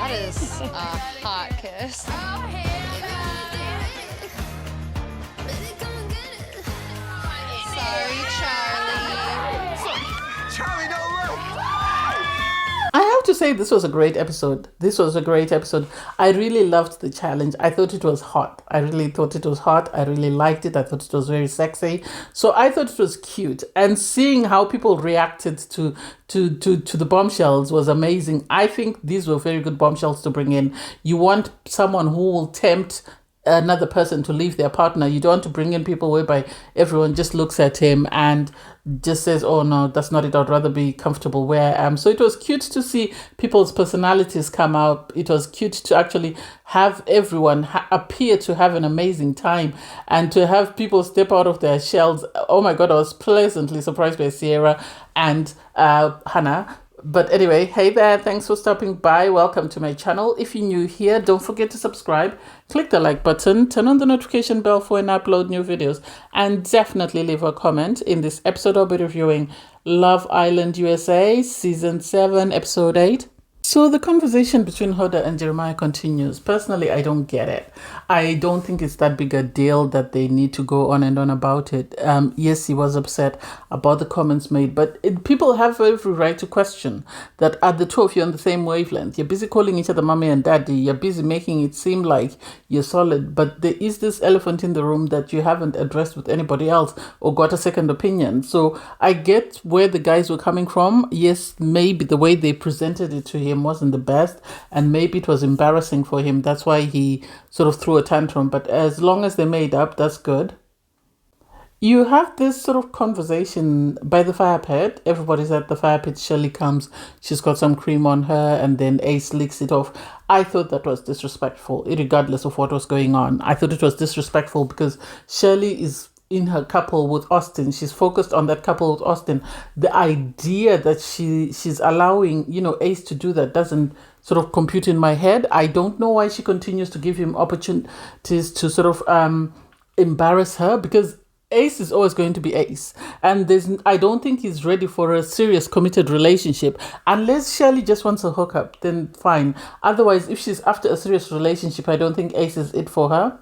That is a hot kiss. Sorry, Charlie. Charlie, no, look! I have to say this was a great episode. This was a great episode. I really loved the challenge. I thought it was hot. I really thought it was hot. I really liked it. I thought it was very sexy. So I thought it was cute. And seeing how people reacted to the bombshells was amazing. I think these were very good bombshells to bring in. You want someone who will tempt another person to leave their partner. You don't want to bring in people whereby everyone just looks at him and just says, oh no, that's not it, I'd rather be comfortable where I am. So it was cute to see people's personalities come out. It was cute to actually have everyone appear to have an amazing time and to have people step out of their shells. Oh my God, I was pleasantly surprised by Sierra and Hana. But anyway, hey there, thanks for stopping by. Welcome to my channel. If you're new here, don't forget to subscribe, click the like button, turn on the notification bell for when I upload new videos, and definitely leave a comment. In this episode, I'll be reviewing Love Island USA, Season 7, Episode 8. So the conversation between Huda and Jeremiah continues. Personally, I don't get it. I don't think it's that big a deal that they need to go on and on about it. Yes, he was upset about the comments made, but people have every right to question that. Are the two of you on the same wavelength? You're busy calling each other mommy and daddy. You're busy making it seem like you're solid, but there is this elephant in the room that you haven't addressed with anybody else or got a second opinion. So I get where the guys were coming from. Yes, maybe the way they presented it to him wasn't the best, and maybe it was embarrassing for him. That's why he sort of threw a tantrum, but as long as they made up, that's good. You have this sort of conversation by the fire pit. Everybody's at the fire pit. Shelley comes, she's got some cream on her, and then Ace licks it off. I thought that was disrespectful, regardless of what was going on. I thought it was disrespectful because Shelley is in her couple with Austin. She's focused on that couple with Austin. The idea that she's allowing, Ace to do that doesn't sort of compute in my head. I don't know why she continues to give him opportunities to sort of embarrass her, because Ace is always going to be Ace, and I don't think he's ready for a serious committed relationship unless Shelley just wants a hookup. Then fine. Otherwise, if she's after a serious relationship, I don't think Ace is it for her.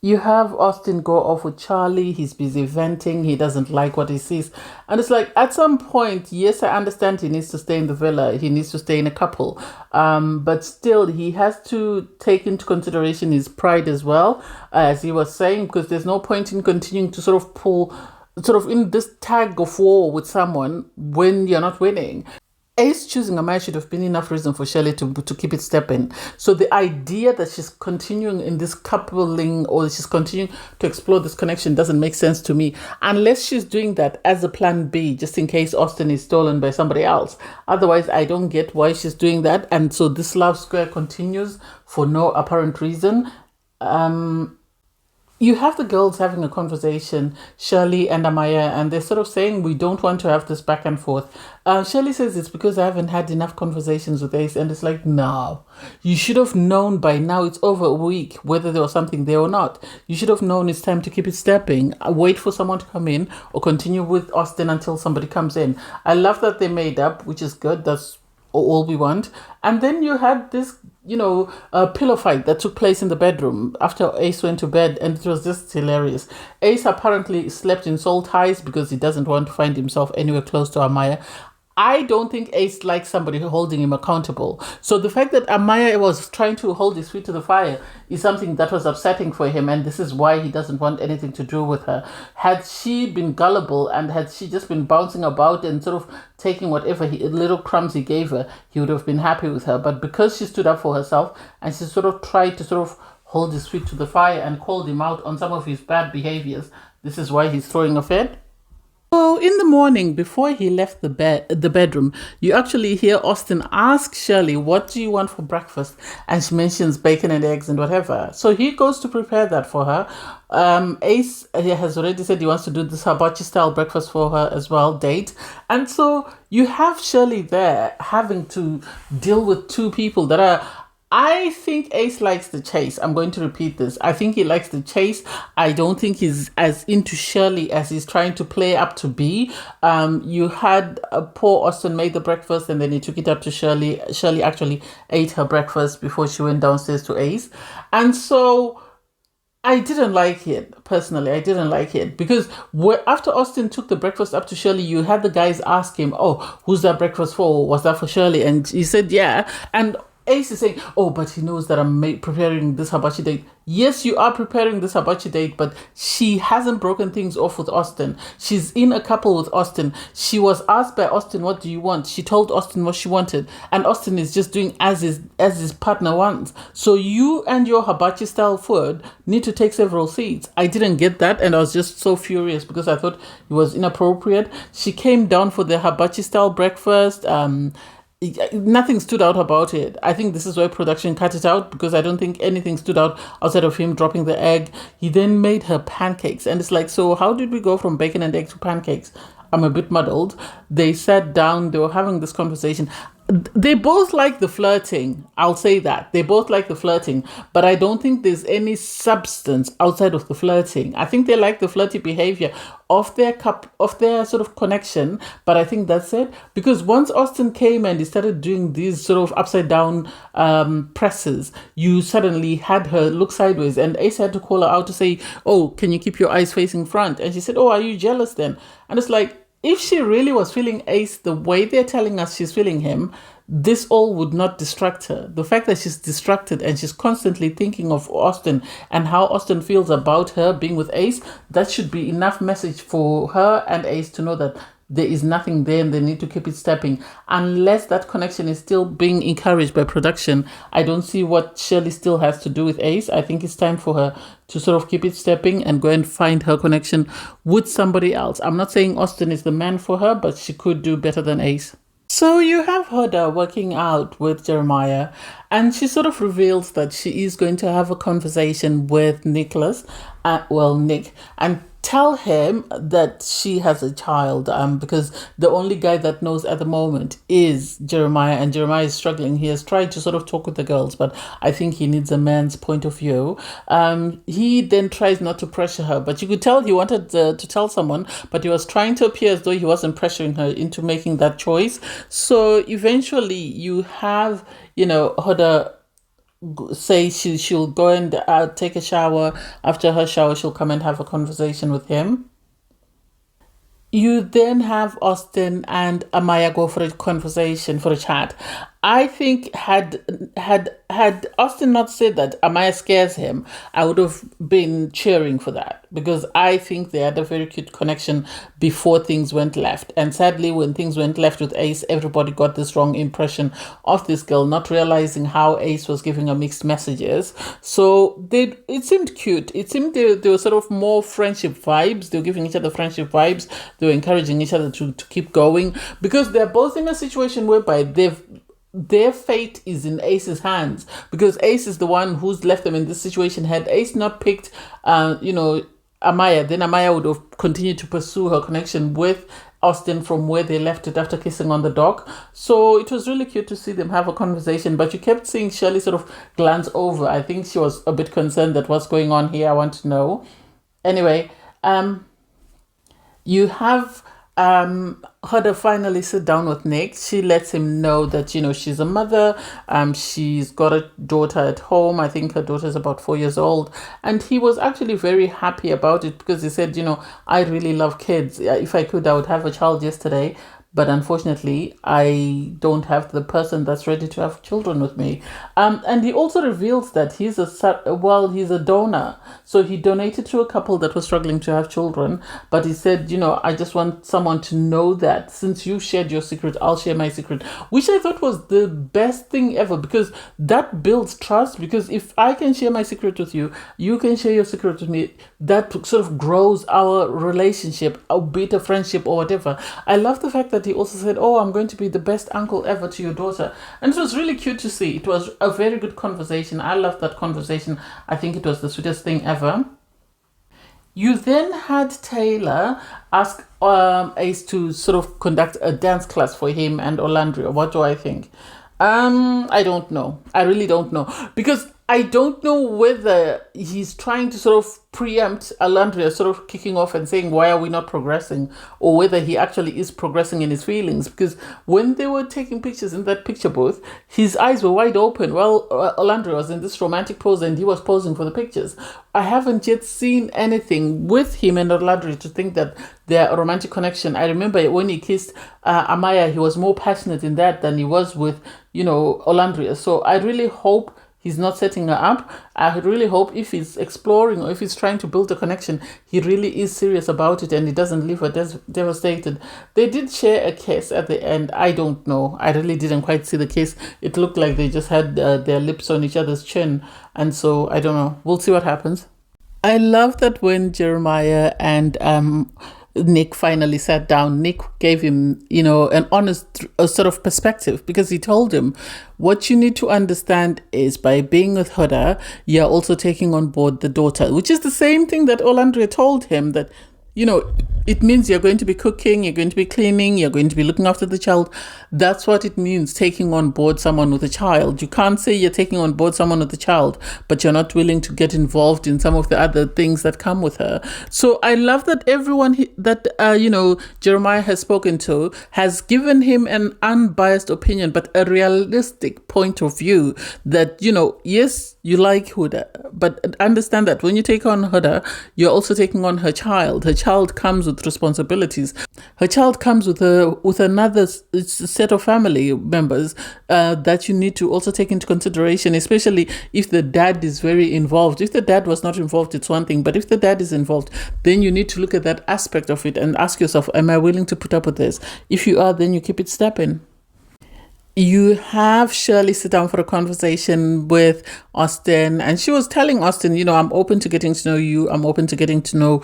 You have Austin go off with Charlie. He's busy venting. He doesn't like what he sees. And it's like, at some point, yes, I understand he needs to stay in the villa. He needs to stay in a couple. But still, he has to take into consideration his pride as well, as he was saying, because there's no point in continuing to sort of in this tag of war with someone when you're not winning. Ace choosing Amaya should have been enough reason for Shelley to keep it stepping. So the idea that she's continuing in this coupling or she's continuing to explore this connection doesn't make sense to me, unless she's doing that as a plan B, just in case Austin is stolen by somebody else. Otherwise, I don't get why she's doing that. And so this love square continues for no apparent reason. You have the girls having a conversation, Shirley and Amaya, and they're sort of saying, we don't want to have this back and forth. Shirley says it's because I haven't had enough conversations with Ace, and it's like, no. You should have known by now, it's over a week, whether there was something there or not. You should have known it's time to keep it stepping. Wait for someone to come in or continue with Austin until somebody comes in. I love that they made up, which is good. That's all we want. And then you had this pillow fight that took place in the bedroom after Ace went to bed, and it was just hilarious. Ace apparently slept in soul ties because he doesn't want to find himself anywhere close to Amaya. I don't think Ace likes somebody holding him accountable. So the fact that Amaya was trying to hold his feet to the fire is something that was upsetting for him, and this is why he doesn't want anything to do with her. Had she been gullible and had she just been bouncing about and sort of taking whatever little crumbs he gave her, he would have been happy with her. But because she stood up for herself and she sort of tried to sort of hold his feet to the fire and called him out on some of his bad behaviors, this is why he's throwing a fit. So in the morning, before he left the bedroom, you actually hear Austin ask Shelley, what do you want for breakfast? And she mentions bacon and eggs and whatever. So he goes to prepare that for her. Ace has already said he wants to do this hibachi style breakfast for her as well, date. And so you have Shelley there having to deal with two people that are I think Ace likes the chase. I'm going to repeat this. I think he likes the chase. I don't think he's as into Shirley as he's trying to play up to be. You had poor Austin made the breakfast and then he took it up to Shirley. Shirley actually ate her breakfast before she went downstairs to Ace. And so I didn't like it personally. I didn't like it because after Austin took the breakfast up to Shirley, you had the guys ask him, "Oh, who's that breakfast for? Was that for Shirley?" And he said, "Yeah." And Ace is saying, "Oh, but he knows that I'm preparing this hibachi date." Yes, you are preparing this hibachi date, but she hasn't broken things off with Austin. She's in a couple with Austin. She was asked by Austin, "What do you want?" She told Austin what she wanted, and Austin is just doing as his partner wants. So you and your hibachi style food need to take several seats. I didn't get that, and I was just so furious because I thought it was inappropriate. She came down for the hibachi style breakfast. Nothing stood out about it. I think this is why production cut it out because I don't think anything stood out outside of him dropping the egg. He then made her pancakes, and it's like, so how did we go from bacon and egg to pancakes? I'm a bit muddled. They sat down, they were having this conversation. They both like the flirting. I'll say that. They both like the flirting, but I don't think there's any substance outside of the flirting. I think they like the flirty behavior of their sort of connection, but I think that's it. Because once Austin came and he started doing these sort of upside down presses, you suddenly had her look sideways, and Ace had to call her out to say, "Oh, can you keep your eyes facing front?" And she said, "Oh, are you jealous then?" And it's like, if she really was feeling Ace the way they're telling us she's feeling him, this all would not distract her. The fact that she's distracted and she's constantly thinking of Austin and how Austin feels about her being with Ace, that should be enough message for her and Ace to know that there is nothing there and they need to keep it stepping. Unless that connection is still being encouraged by production, I don't see what Shelley still has to do with Ace. I think it's time for her to sort of keep it stepping and go and find her connection with somebody else. I'm not saying Austin is the man for her, but she could do better than Ace. So you have Huda working out with Jeremiah, and she sort of reveals that she is going to have a conversation with Nick, and tell him that she has a child, because the only guy that knows at the moment is Jeremiah, and Jeremiah is struggling. He has tried to sort of talk with the girls, but I think he needs a man's point of view. He then tries not to pressure her, but you could tell he wanted to tell someone, but he was trying to appear as though he wasn't pressuring her into making that choice. So eventually you have, Huda say she'll go and take a shower. After her shower, she'll come and have a conversation with him. You then have Austin and Amaya go for a conversation, for a chat. I think had Austin not said that Amaya scares him, I would have been cheering for that, because I think they had a very cute connection before things went left. And sadly, when things went left with Ace, everybody got this wrong impression of this girl, not realizing how Ace was giving her mixed messages. So it seemed cute. It seemed they were sort of more friendship vibes. They were giving each other friendship vibes. They were encouraging each other to keep going, because they're both in a situation whereby their fate is in Ace's hands, because Ace is the one who's left them in this situation. Had Ace not picked, Amaya, then Amaya would have continued to pursue her connection with Austin from where they left it after kissing on the dock. So it was really cute to see them have a conversation, but you kept seeing Shelley sort of glance over. I think she was a bit concerned that what's going on here. I want to know. Anyway, you have Huda finally sit down with Nick. She lets him know that, she's a mother. She's got a daughter at home. I think her daughter is about 4 years old. And he was actually very happy about it, because he said, I really love kids. If I could, I would have a child yesterday. But unfortunately, I don't have the person that's ready to have children with me. And he also reveals that he's a donor. So he donated to a couple that was struggling to have children. But he said, I just want someone to know that since you shared your secret, I'll share my secret. Which I thought was the best thing ever, because that builds trust. Because if I can share my secret with you, you can share your secret with me. That sort of grows our relationship, albeit a friendship or whatever. I love the fact that he also said, "Oh, I'm going to be the best uncle ever to your daughter." And it was really cute to see. It was a very good conversation. I loved that conversation. I think it was the sweetest thing ever. You then had Taylor ask Ace to sort of conduct a dance class for him and Orlando. What do I think? I don't know. I really don't know. Because I don't know whether he's trying to sort of preempt Alandria sort of kicking off and saying, why are we not progressing? Or whether he actually is progressing in his feelings. Because when they were taking pictures in that picture booth, his eyes were wide open while Alandria was in this romantic pose and he was posing for the pictures. I haven't yet seen anything with him and Alandria to think that they're a romantic connection. I remember when he kissed Amaya, he was more passionate in that than he was with, Alandria. So I really hope he's not setting her up. I really hope if he's exploring or if he's trying to build a connection, he really is serious about it and he doesn't leave her devastated. They did share a kiss at the end. I don't know. I really didn't quite see the kiss. It looked like they just had their lips on each other's chin. And so, I don't know. We'll see what happens. I love that when Jeremiah and Nick finally sat down, Nick gave him, an honest sort of perspective, because he told him, what you need to understand is by being with Huda, you're also taking on board the daughter, which is the same thing that Olandria told him, that, it means you're going to be cooking, you're going to be cleaning, you're going to be looking after the child. That's what it means, taking on board someone with a child. You can't say you're taking on board someone with a child, but you're not willing to get involved in some of the other things that come with her. So I love that everyone that, Jeremiah has spoken to has given him an unbiased opinion, but a realistic point of view that, yes, you like Huda, but understand that when you take on Huda, you're also taking on her child. Her child comes with responsibilities. Her child comes with another set of family members that you need to also take into consideration, especially if the dad is very involved. If the dad was not involved, it's one thing, but if the dad is involved, then you need to look at that aspect of it and ask yourself, am I willing to put up with this? If you are, then you keep it stepping. You have Shirley sit down for a conversation with Austin, and she was telling Austin, I'm open to getting to know you. I'm open to getting to know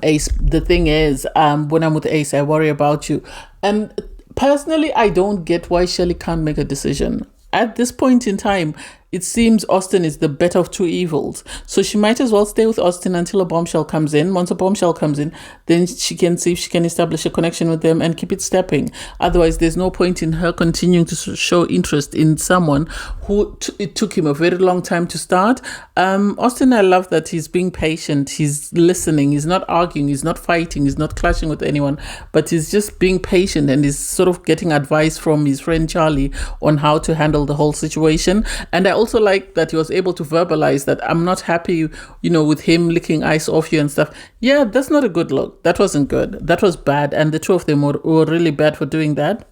Ace. The thing is, when I'm with Ace, I worry about you. And personally, I don't get why Shirley can't make a decision. At this point in time, it seems Austin is the better of two evils. So she might as well stay with Austin until a bombshell comes in. Once a bombshell comes in, then she can see if she can establish a connection with them and keep it stepping. Otherwise, there's no point in her continuing to show interest in someone who it took him a very long time to start. Austin, I love that he's being patient. He's listening. He's not arguing. He's not fighting. He's not clashing with anyone. But he's just being patient and he's sort of getting advice from his friend Charlie on how to handle the whole situation. And I also like that he was able to verbalize that I'm not happy, with him licking ice off you and stuff. Yeah, that's not a good look. That wasn't good. That was bad. And the two of them were really bad for doing that.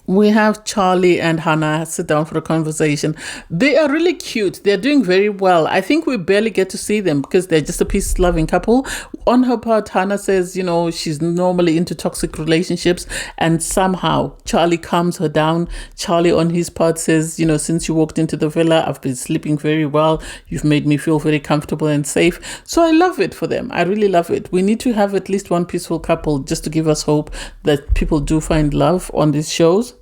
We have Charlie and Hana sit down for a conversation. They are really cute. They're doing very well. I think we barely get to see them because they're just a peace-loving couple. On her part, Hana says, she's normally into toxic relationships, and somehow Charlie calms her down. Charlie, on his part, says, since you walked into the villa, I've been sleeping very well. You've made me feel very comfortable and safe. So I love it for them. I really love it. We need to have at least one peaceful couple just to give us hope that people do find love on these shows.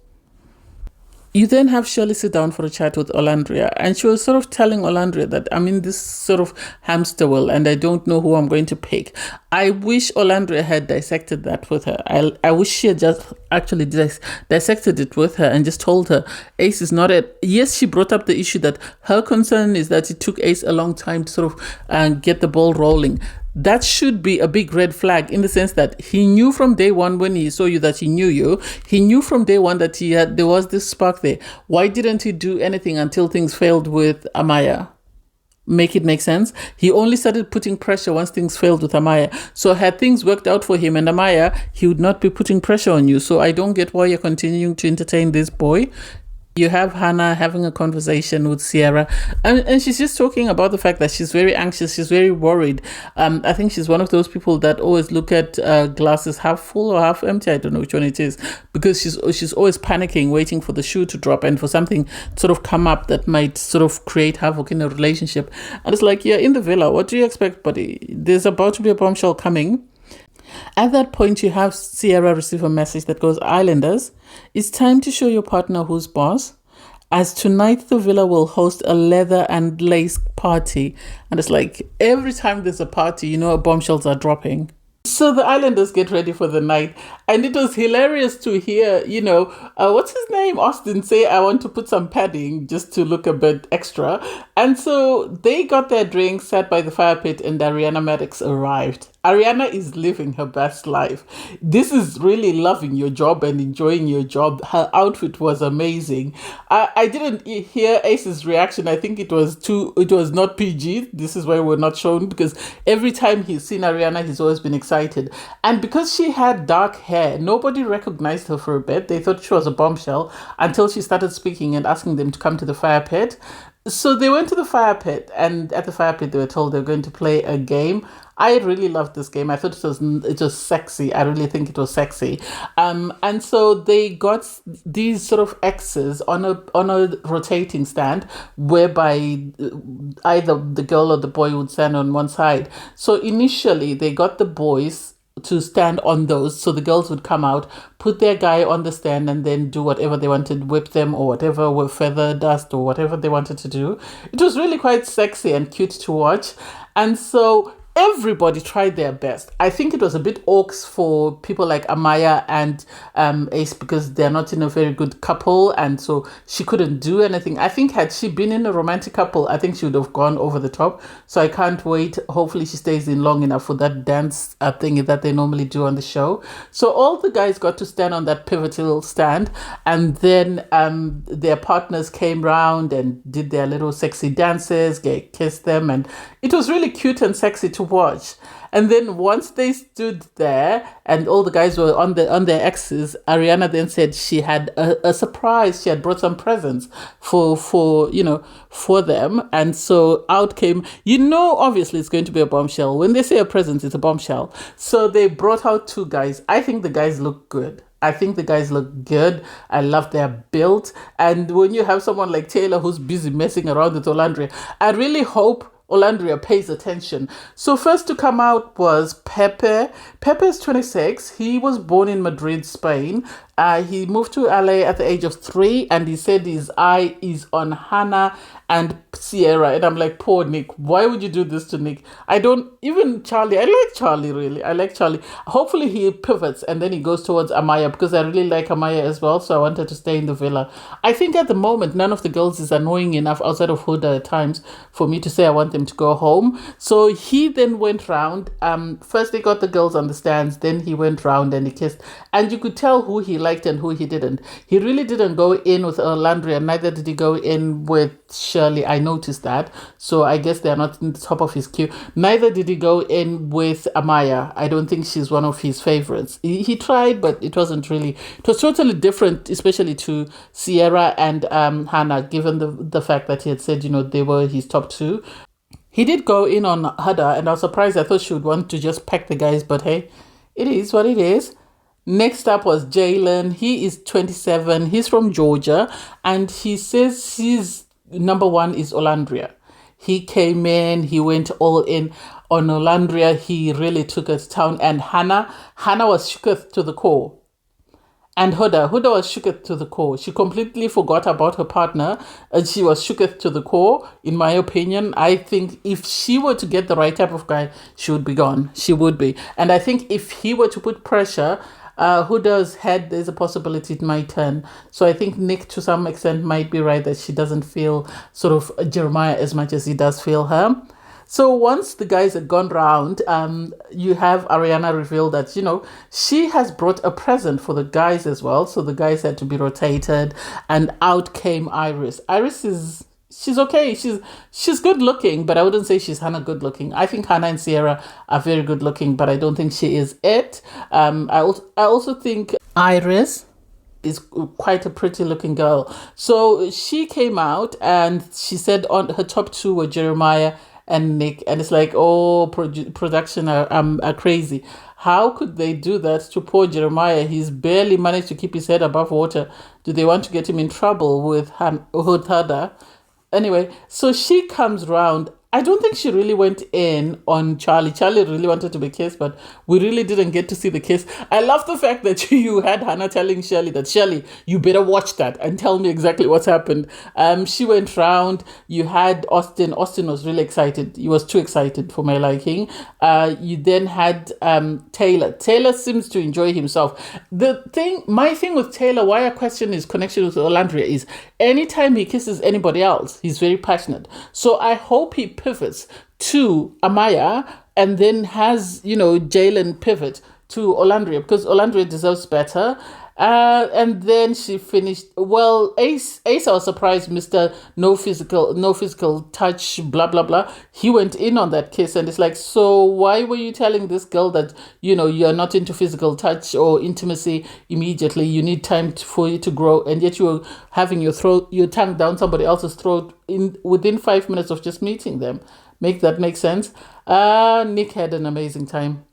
You then have Shelley sit down for a chat with Olandria, and she was sort of telling Olandria that I'm in this sort of hamster wheel and I don't know who I'm going to pick. I wish Olandria had dissected that with her. I wish she had just actually dissected it with her and just told her Ace is not it. Yes, she brought up the issue that her concern is that it took Ace a long time to sort of get the ball rolling. That should be a big red flag in the sense that he knew from day one when he saw you that he knew you. He knew from day one that there was this spark there. Why didn't he do anything until things failed with Amaya? Make it make sense? He only started putting pressure once things failed with Amaya. So had things worked out for him and Amaya, he would not be putting pressure on you. So I don't get why you're continuing to entertain this boy. You have Hana having a conversation with Sierra, and she's just talking about the fact that she's very anxious, she's very worried. I think she's one of those people that always look at glasses half full or half empty. I don't know which one it is, because she's always panicking, waiting for the shoe to drop and for something to sort of come up that might sort of create havoc in a relationship. And it's like, yeah, in the villa, what do you expect, buddy? There's about to be a bombshell coming. At that point, you have Sierra receive a message that goes, Islanders, it's time to show your partner who's boss, as tonight the villa will host a leather and lace party. And it's like, every time there's a party, bombshells are dropping. So the islanders get ready for the night, and it was hilarious to hear, what's his name, Austin, say, "I want to put some padding just to look a bit extra." And so they got their drinks, sat by the fire pit, and Ariana Maddox arrived. Ariana is living her best life. This is really loving your job and enjoying your job. Her outfit was amazing. I didn't hear Ace's reaction. I think it was not PG. This is why we're not shown, because every time he's seen Ariana, he's always been excited. And because she had dark hair, nobody recognized her for a bit. They thought she was a bombshell until she started speaking and asking them to come to the fire pit. So they went to the fire pit, and at the fire pit, they were told they were going to play a game. I really loved this game. I thought it was sexy. I really think it was sexy. And so they got these sort of X's on a rotating stand, whereby either the girl or the boy would stand on one side. So initially, they got the boys to stand on those, so the girls would come out, put their guy on the stand, and then do whatever they wanted, whip them or whatever, with feather dust or whatever they wanted to do. It was really quite sexy and cute to watch. And so everybody tried their best. I think it was a bit awkward for people like Amaya and Ace, because they're not in a very good couple, and so she couldn't do anything. I think had she been in a romantic couple, I think she would have gone over the top. So I can't wait. Hopefully she stays in long enough for that dance thing that they normally do on the show. So all the guys got to stand on that pivotal stand, and then their partners came round and did their little sexy dances, kissed them, and it was really cute and sexy to watch. And then once they stood there and all the guys were on their X's, Ariana then said she had a surprise. She had brought some presents for them. And so out came, obviously it's going to be a bombshell. When they say a present, it's a bombshell. So they brought out two guys. I think the guys look good. I love their build. And when you have someone like Taylor who's busy messing around with Olandria, I really hope Olandria pays attention. So first to come out was Pepe. Pepe is 26. He was born in Madrid, Spain. He moved to LA at the age of 3, and he said his eye is on Hana and Sierra. And I'm like, poor Nick, why would you do this to Nick? Even Charlie, I like Charlie, really. I like Charlie. Hopefully he pivots and then he goes towards Amaya, because I really like Amaya as well. So I wanted to stay in the villa. I think at the moment, none of the girls is annoying enough outside of Huda at times for me to say I want them to go home. So he then went round. First they got the girls on the stands, then he went round and he kissed. And you could tell who he liked and who he didn't. He really didn't go in with Olandria, neither did he go in with Shirley. I noticed that. So I guess they're not in the top of his queue. Neither did he go in with Amaya. I don't think she's one of his favorites. He tried, but it was totally different, especially to Sierra and Hana, given the fact that he had said, they were his top two. He did go in on Huda, and I was surprised. I thought she would want to just pack the guys, but hey, it is what it is. Next up was Jaylen. He is 27. He's from Georgia, and he says his number one is Olandria. He came in, he went all in on Olandria. He really took it to town. And Hana was shooketh to the core. And Huda was shooketh to the core. She completely forgot about her partner, and she was shooketh to the core, in my opinion. I think if she were to get the right type of guy, she would be gone. She would be. And I think if he were to put pressure, Huda's head, there's a possibility it might turn. So I think Nick, to some extent, might be right that she doesn't feel sort of Jeremiah as much as he does feel her. So once the guys had gone round, you have Ariana reveal that, she has brought a present for the guys as well. So the guys had to be rotated, and out came Iris. She's okay. She's good looking, but I wouldn't say she's Hana good looking. I think Hana and Sierra are very good looking, but I don't think she is it. I also think Iris is quite a pretty looking girl. So she came out and she said on her top two were Jeremiah and Nick, and it's like, production are crazy. How could they do that to poor Jeremiah? He's barely managed to keep his head above water. Do they want to get him in trouble with Huda? Anyway, so she comes round. I don't think she really went in on Charlie. Charlie really wanted to be kissed, but we really didn't get to see the kiss. I love the fact that you had Hana telling Shelley that, Shelley, you better watch that and tell me exactly what's happened. She went round. You had Austin. Austin was really excited. He was too excited for my liking. You then had Taylor. Taylor seems to enjoy himself. My thing with Taylor, why I question his connection with Olandria is anytime he kisses anybody else, he's very passionate. So I hope he pivots to Amaya and then has, Jaylen pivot to Olandria, because Olandria deserves better. And then she finished. Well, Ace, I was surprised. Mr. No physical touch, blah blah blah. He went in on that kiss, and it's like, so why were you telling this girl that you're not into physical touch or intimacy immediately? You need time for you to grow, and yet you're having your tongue down somebody else's throat within 5 minutes of just meeting them. Make that make sense? Nick had an amazing time.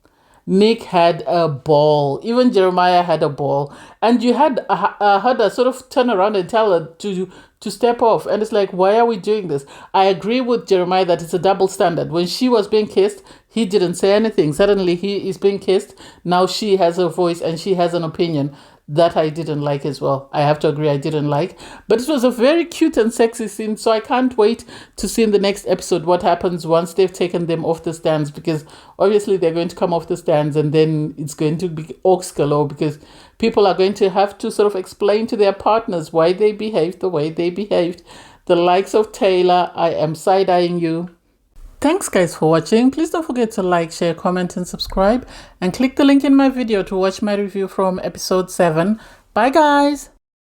Nick had a ball. Even Jeremiah had a ball. And you had Huda sort of turn around and tell her to step off. And it's like, why are we doing this? I agree with Jeremiah that it's a double standard. When she was being kissed, he didn't say anything. Suddenly he is being kissed. Now she has a voice and she has an opinion. That I didn't like as well. I have to agree, I didn't like. But it was a very cute and sexy scene, so I can't wait to see in the next episode what happens once they've taken them off the stands, because obviously they're going to come off the stands and then it's going to be aux galore, because people are going to have to sort of explain to their partners why they behaved the way they behaved. The likes of Taylor, I am side-eyeing you. Thanks guys for watching. Please don't forget to like, share, comment and subscribe, and click the link in my video to watch my review from episode 7. Bye guys.